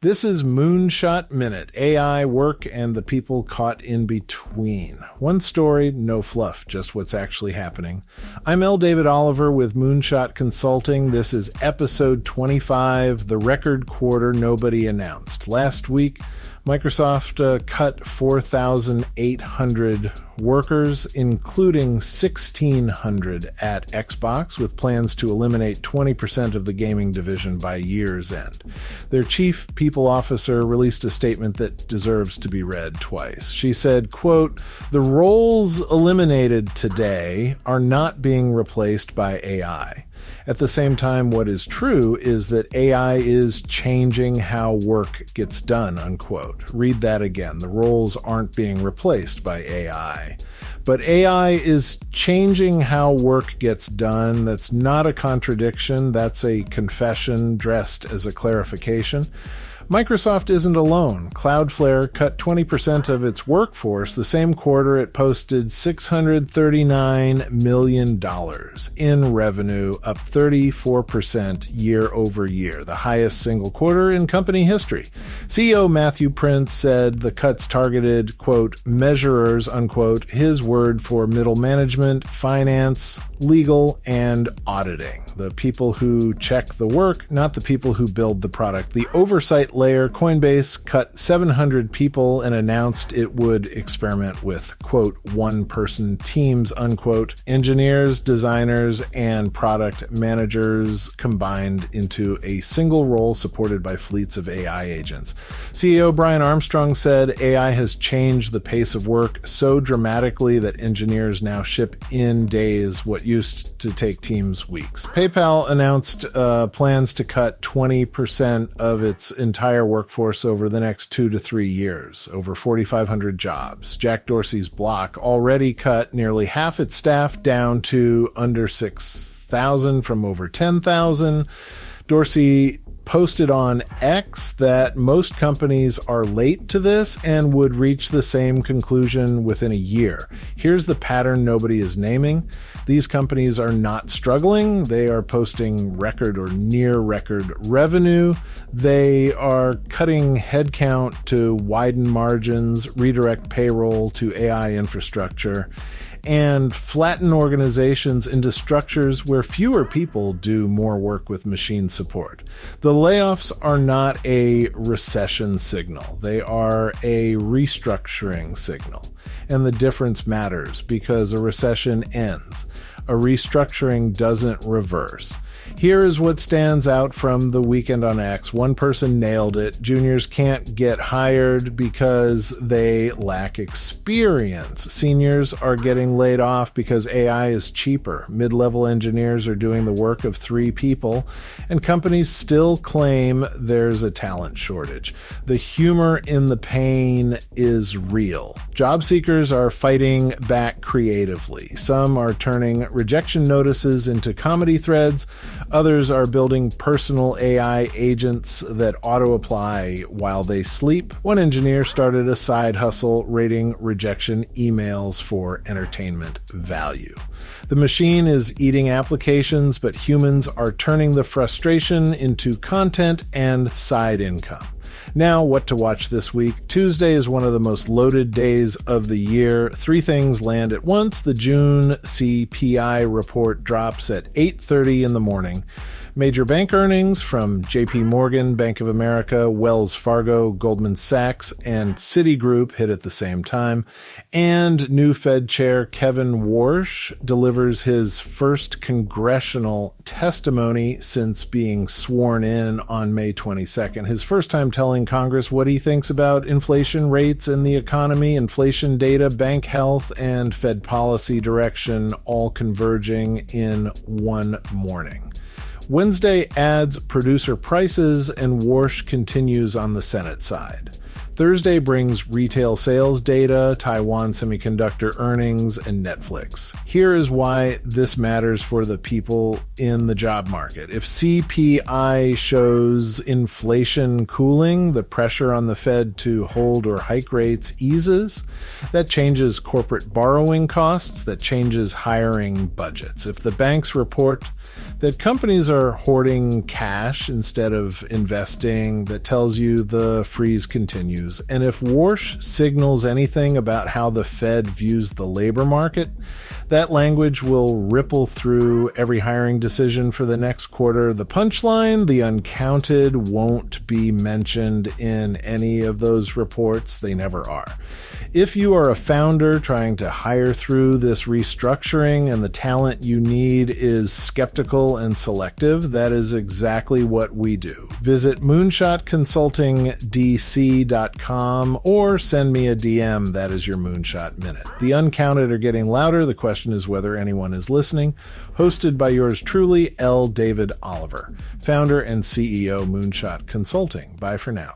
This is Moonshot Minute, AI, work, and the people caught in between. One story, no fluff, just what's actually happening. I'm L. David Oliver with Moonshot Consulting. This is episode 25, the record quarter nobody announced. Last week, Microsoft cut 4,800 workers, including 1,600 at Xbox, with plans to eliminate 20% of the gaming division by year's end. Their chief people officer released a statement that deserves to be read twice. She said, quote, "The roles eliminated today are not being replaced by AI. At the same time, what is true is that AI is changing how work gets done," unquote. Read that again. The roles aren't being replaced by AI. But AI is changing how work gets done. That's not a contradiction. That's a confession dressed as a clarification. Microsoft isn't alone. Cloudflare cut 20% of its workforce. The same quarter, it posted $639 million in revenue, up 34% year over year, the highest single quarter in company history. CEO Matthew Prince said the cuts targeted, quote, measurers, unquote, his word for middle management, finance, legal, and auditing. The people who check the work, not the people who build the product. The oversight layer, Coinbase, cut 700 people and announced it would experiment with, quote, one-person teams, unquote, engineers, designers, and product managers combined into a single role supported by fleets of AI agents. CEO Brian Armstrong said AI has changed the pace of work so dramatically that engineers now ship in days what used to take teams weeks. PayPal announced plans to cut 20% of its entire workforce over the next 2 to 3 years, over 4,500 jobs. Jack Dorsey's Block already cut nearly half its staff down to under 6,000 from over 10,000. Dorsey posted on X that most companies are late to this and would reach the same conclusion within a year. Here's the pattern nobody is naming. These companies are not struggling. They are posting record or near record revenue. They are cutting headcount to widen margins, redirect payroll to AI infrastructure, and flatten organizations into structures where fewer people do more work with machine support. The layoffs are not a recession signal. They are a restructuring signal. And the difference matters because a recession ends. A restructuring doesn't reverse. Here is what stands out from the weekend on X. One person nailed it. Juniors can't get hired because they lack experience. Seniors are getting laid off because AI is cheaper. Mid-level engineers are doing the work of 3 people, and companies still claim there's a talent shortage. The humor in the pain is real. Job seekers are fighting back creatively. Some are turning rejection notices into comedy threads. Others are building personal AI agents that auto-apply while they sleep. One engineer started a side hustle rating rejection emails for entertainment value. The machine is eating applications, but humans are turning the frustration into content and side income. Now, what to watch this week. Tuesday is one of the most loaded days of the year. 3 things land at once. The June CPI report drops at 8:30 in the morning. Major bank earnings from JP Morgan, Bank of America, Wells Fargo, Goldman Sachs, and Citigroup hit at the same time. And new Fed Chair Kevin Warsh delivers his first congressional testimony since being sworn in on May 22nd. His first time telling Congress what he thinks about inflation rates and the economy, inflation data, bank health, and Fed policy direction all converging in one morning. Wednesday adds producer prices, and Warsh continues on the Senate side. Thursday brings retail sales data, Taiwan semiconductor earnings, and Netflix. Here is why this matters for the people in the job market. If CPI shows inflation cooling, the pressure on the Fed to hold or hike rates eases. That changes corporate borrowing costs, that changes hiring budgets. If the banks report that companies are hoarding cash instead of investing, that tells you the freeze continues. And if Warsh signals anything about how the Fed views the labor market, that language will ripple through every hiring decision for the next quarter. The punchline, the uncounted, won't be mentioned in any of those reports. They never are. If you are a founder trying to hire through this restructuring and the talent you need is skeptical and selective, that is exactly what we do. Visit moonshotconsultingdc.com or send me a DM. That is your Moonshot Minute. The uncounted are getting louder. The question is whether anyone is listening. Hosted by yours truly, L. David Oliver, founder and CEO, Moonshot Consulting. Bye for now.